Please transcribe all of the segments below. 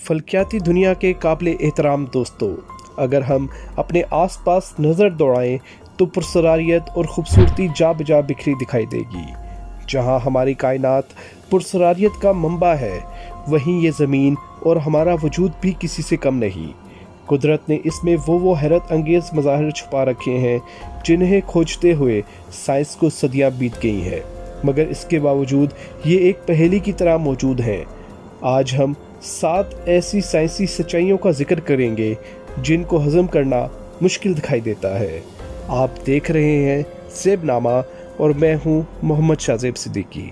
फल्कियाती दुनिया के काबिल एहतराम दोस्तों, अगर हम अपने आस पास नज़र दौड़ाएं तो पुरसरारियत और ख़ूबसूरती जा बजा बिखरी दिखाई देगी। जहां हमारी कायनात पुरसरारियत का मंबा है, वहीं ये ज़मीन और हमारा वजूद भी किसी से कम नहीं। कुदरत ने इसमें वो हैरत अंगेज़ मज़ाहिर छुपा रखे हैं जिन्हें खोजते हुए साइंस को सदियां बीत गई हैं, मगर इसके बावजूद ये एक पहेली की तरह मौजूद हैं। आज हम 7 ऐसी साइंसी सच्चाइयों का जिक्र करेंगे जिनको हज़म करना मुश्किल दिखाई देता है। आप देख रहे हैं ज़ेबनामा और मैं हूं मोहम्मद शाज़ेब सिद्दीकी।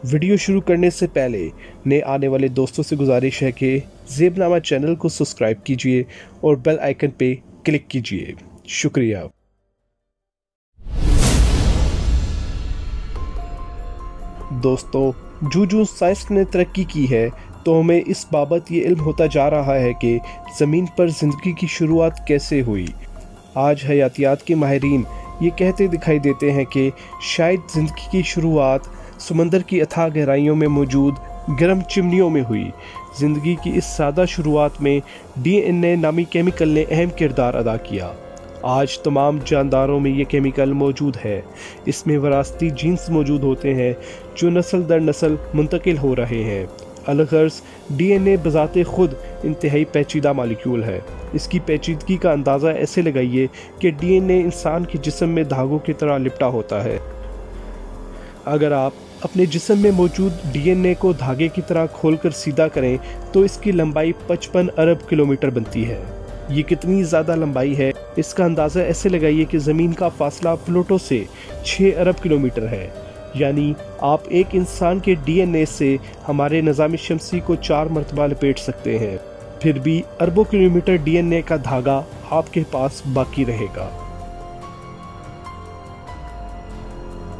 वीडियो शुरू करने से पहले नए आने वाले दोस्तों से गुजारिश है कि ज़ेबनामा चैनल को सब्सक्राइब कीजिए और बेल आइकन पे क्लिक कीजिए। शुक्रिया। दोस्तों, जो साइंस ने तरक्की की है तो हमें इस बाबत ये इल्म होता जा रहा है कि ज़मीन पर ज़िंदगी की शुरुआत कैसे हुई। आज हयातियात के माहिरीन ये कहते दिखाई देते हैं कि शायद ज़िंदगी की शुरुआत समंदर की अथाह गहराइयों में मौजूद गर्म चिमनियों में हुई। ज़िंदगी की इस सादा शुरुआत में DNA नामी केमिकल ने अहम किरदार अदा किया। आज तमाम जानदारों में ये केमिकल मौजूद है। इसमें वरासती जीन्स मौजूद होते हैं जो नस्ल दर नस्ल मुंतकिल हो रहे हैं। अलगर्ज DNA बज़ाते खुद इंतहाई पेचीदा मालिक्यूल है। इसकी पेचीदगी का अंदाज़ा ऐसे लगाइए कि DNA इंसान के जिस्म में धागों की तरह लिपटा होता है। अगर आप अपने जिस्म में मौजूद DNA को धागे की तरह खोलकर सीधा करें तो इसकी लंबाई 55 अरब किलोमीटर बनती है। ये कितनी ज़्यादा लंबाई है, इसका अंदाज़ा ऐसे लगाइए कि ज़मीन का फासला प्लूटो से 6 अरब किलोमीटर है। यानी आप एक इंसान के DNA से हमारे निज़ाम शमसी को 4 मरतबा लपेट सकते हैं, फिर भी अरबों किलोमीटर DNA का धागा आपके पास बाकी रहेगा।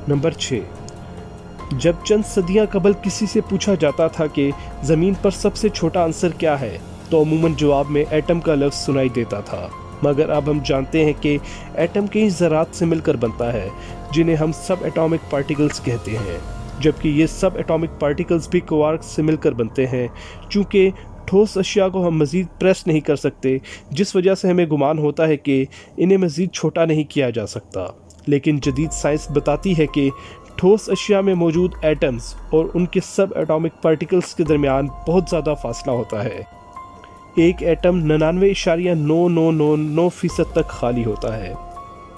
नंबर 6। जब चंद सदियां कबल किसी से पूछा जाता था कि ज़मीन पर सबसे छोटा अंसर क्या है, तो अमूमन जवाब में एटम का लफ्ज़ सुनाई देता था। मगर अब हम जानते हैं कि एटम कई ज़रात से मिलकर बनता है जिन्हें हम सब एटॉमिक पार्टिकल्स कहते हैं, जबकि ये सब एटॉमिक पार्टिकल्स भी क्वार्क्स से मिलकर बनते हैं। चूँकि ठोस अशिया को हम मज़ीद प्रेस नहीं कर सकते, जिस वजह से हमें गुमान होता है कि इन्हें मज़ीद छोटा नहीं किया जा सकता। लेकिन जदीद साइंस बताती है कि ठोस अशिया में मौजूद एटम्स और उनके सब एटॉमिक पार्टिकल्स के दरमियान बहुत ज़्यादा फासला होता है। एक एटम 99.9999% तक खाली होता है।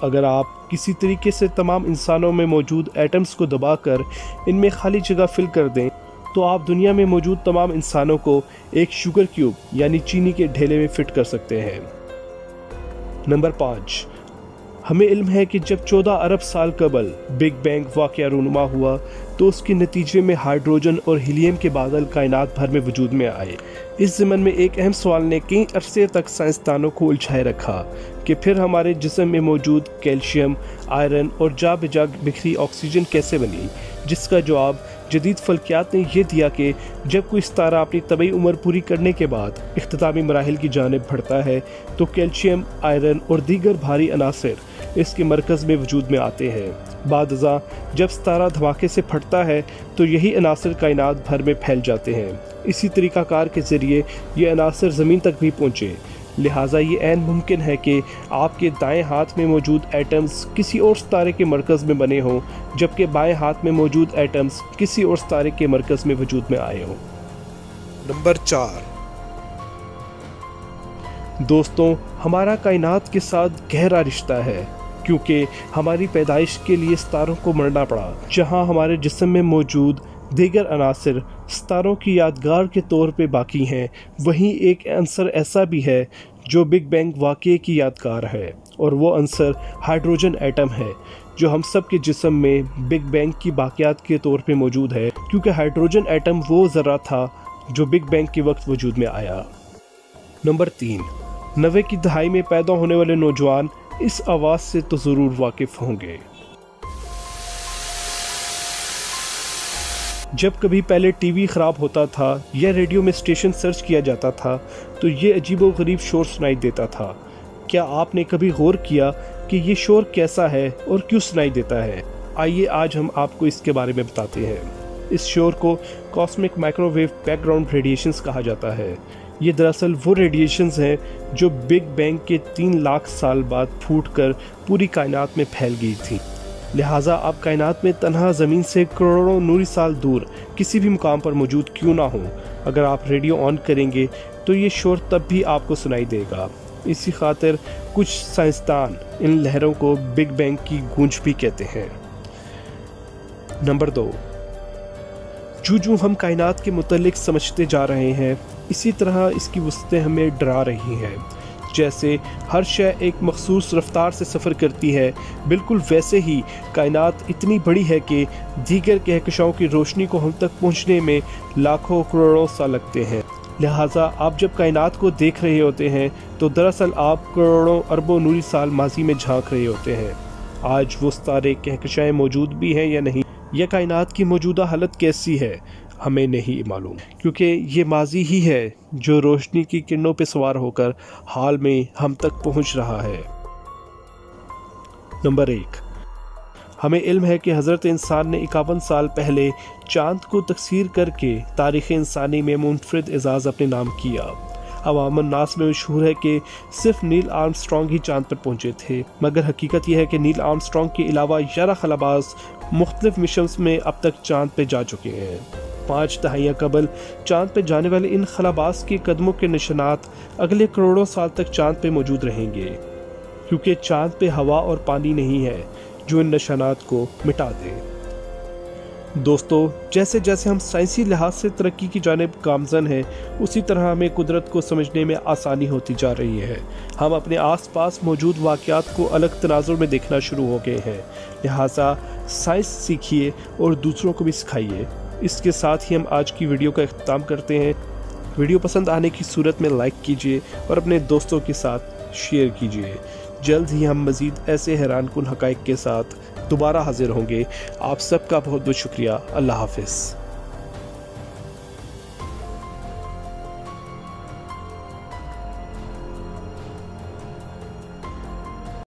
अगर आप किसी तरीके से तमाम इंसानों में मौजूद एटम्स को दबाकर इनमें खाली जगह फिल कर दें तो आप दुनिया में मौजूद तमाम इंसानों को एक शुगर क्यूब यानी चीनी के ढेले में फिट कर सकते हैं। नंबर 5। हमें इल्म है कि जब 14 अरब साल कबल बिग बैंग वाक़या रूनुमा हुआ तो उसके नतीजे में हाइड्रोजन और हीलियम के बादल कायनात भर में वजूद में आए। इस ज़मन में एक अहम सवाल ने कई अरसे तक साइंसदानों को उलझाए रखा कि फिर हमारे जिस्म में मौजूद कैल्शियम, आयरन और जा बजा बिखरी ऑक्सीजन कैसे बनी, जिसका जवाब जदीद फल्कियात ने यह दिया कि जब कोई सितारा अपनी तबई उम्र पूरी करने के बाद इख्तितामी मराहिल की जानिब बढ़ता है तो कैल्शियम, आयरन और दीगर भारी अनासर इसके मरकज़ में वजूद में आते हैं। बादज़ा जब सितारा धमाके से फटता है तो यही अनासर कायनात भर में फैल जाते हैं। इसी तरीक़ाकार के ज़रिए ये अनासर ज़मीन तक भी पहुँचे। लिहाजा ये ऐन मुमकिन है कि आपके दाएं हाथ में मौजूद एटम्स किसी और सितारे के मरकज़ में बने हों, जबकि बाएं हाथ में मौजूद एटम्स किसी और सितारे के मरकज़ में वजूद में आए हों। नंबर 4। दोस्तों, हमारा कायनात के साथ गहरा रिश्ता है क्योंकि हमारी पैदाइश के लिए सितारों को मरना पड़ा। जहां हमारे जिस्म में मौजूद दीगर अनासर सितारों की यादगार के तौर पे बाकी हैं, वहीं एक अंसर ऐसा भी है जो बिग बैंग वाक़ये की यादगार है, और वो अंसर हाइड्रोजन एटम है जो हम सब के जिस्म में बिग बैंग की बाक़ियात के तौर पे मौजूद है, क्योंकि हाइड्रोजन एटम वो ज़रा था जो बिग बैंग के वक्त वजूद में आया। नंबर 3। 90 की दहाई में पैदा होने वाले नौजवान इस आवाज़ से तो ज़रूर वाकिफ़ होंगे। जब कभी पहले टीवी ख़राब होता था या रेडियो में स्टेशन सर्च किया जाता था तो ये अजीबोगरीब शोर सुनाई देता था। क्या आपने कभी गौर किया कि ये शोर कैसा है और क्यों सुनाई देता है? आइए आज हम आपको इसके बारे में बताते हैं। इस शोर को कॉस्मिक माइक्रोवेव बैकग्राउंड रेडिएशंस कहा जाता है। ये दरअसल वो रेडिएशंस हैं जो बिग बैंग के 3 लाख साल बाद फूटकर पूरी कायनात में फैल गई थी। लिहाजा अब कायनात में तन्हा ज़मीन से करोड़ों नूरी साल दूर किसी भी मुकाम पर मौजूद क्यों ना हो, अगर आप रेडियो ऑन करेंगे तो ये शोर तब भी आपको सुनाई देगा। इसी खातिर कुछ साइंसदान इन लहरों को बिग बैंग की गूंज भी कहते हैं। नंबर 2, जो हम कायनात के मुतल्लिक समझते जा रहे हैं, इसी तरह इसकी वसतें हमें डरा रही हैं। जैसे हर शय एक मखसूस रफ्तार से सफ़र करती है, बिल्कुल वैसे ही कायनात इतनी बड़ी है कि दीगर कहकशाओं की रोशनी को हम तक पहुंचने में लाखों करोड़ों साल लगते हैं। लिहाजा आप जब कायनात को देख रहे होते हैं तो दरअसल आप करोड़ों अरबों नूरी साल माजी में झांक रहे होते हैं। आज वो सारे कहकशाएं मौजूद भी हैं या नहीं, या कायनात की मौजूदा हालत कैसी है, हमें नहीं मालूम, क्योंकि ये माजी ही है जो रोशनी की किरणों पर सवार होकर हाल में हम तक पहुंच रहा है। नंबर 1, हमें इल्म है कि हज़रत इंसान ने 51 साल पहले चाँद को तकसीर करके तारीख़ इंसानी में मुनफरिद एजाज़ अपने नाम किया। अवामन नास में मशहूर है कि सिर्फ नील आर्मस्ट्रॉन्ग ही चाँद पर पहुँचे थे, मगर हकीकत यह है कि नील आर्मस्ट्रॉन्ग के अलावा 11 खलाबाज मुख्तलिफ मिशंस में अब तक चाँद पर जा चुके हैं। 5 दहाइयाँ कबल चाँद पर जाने वाले इन खलाबाज के कदमों के निशानात अगले करोड़ों साल तक चाँद पर मौजूद रहेंगे, क्योंकि चाँद पे हवा और पानी नहीं है जो इन निशानात को मिटा दे। दोस्तों, जैसे जैसे हम साइंसी लिहाज से तरक्की की जानिब गामज़न हैं, उसी तरह हमें कुदरत को समझने में आसानी होती जा रही है। हम अपने आसपास मौजूद वाक़यात को अलग तनाजुर में देखना शुरू हो गए हैं। लिहाजा साइंस सीखिए और दूसरों को भी सिखाइए। इसके साथ ही हम आज की वीडियो का इख्तिताम करते हैं। वीडियो पसंद आने की सूरत में लाइक कीजिए और अपने दोस्तों के साथ शेयर कीजिए। जल्द ही हम मज़ीद ऐसे हैरानकुन हक़ाइक़ के साथ दोबारा हाजिर होंगे। आप सबका बहुत बहुत शुक्रिया। अल्लाह हाफ़िज़।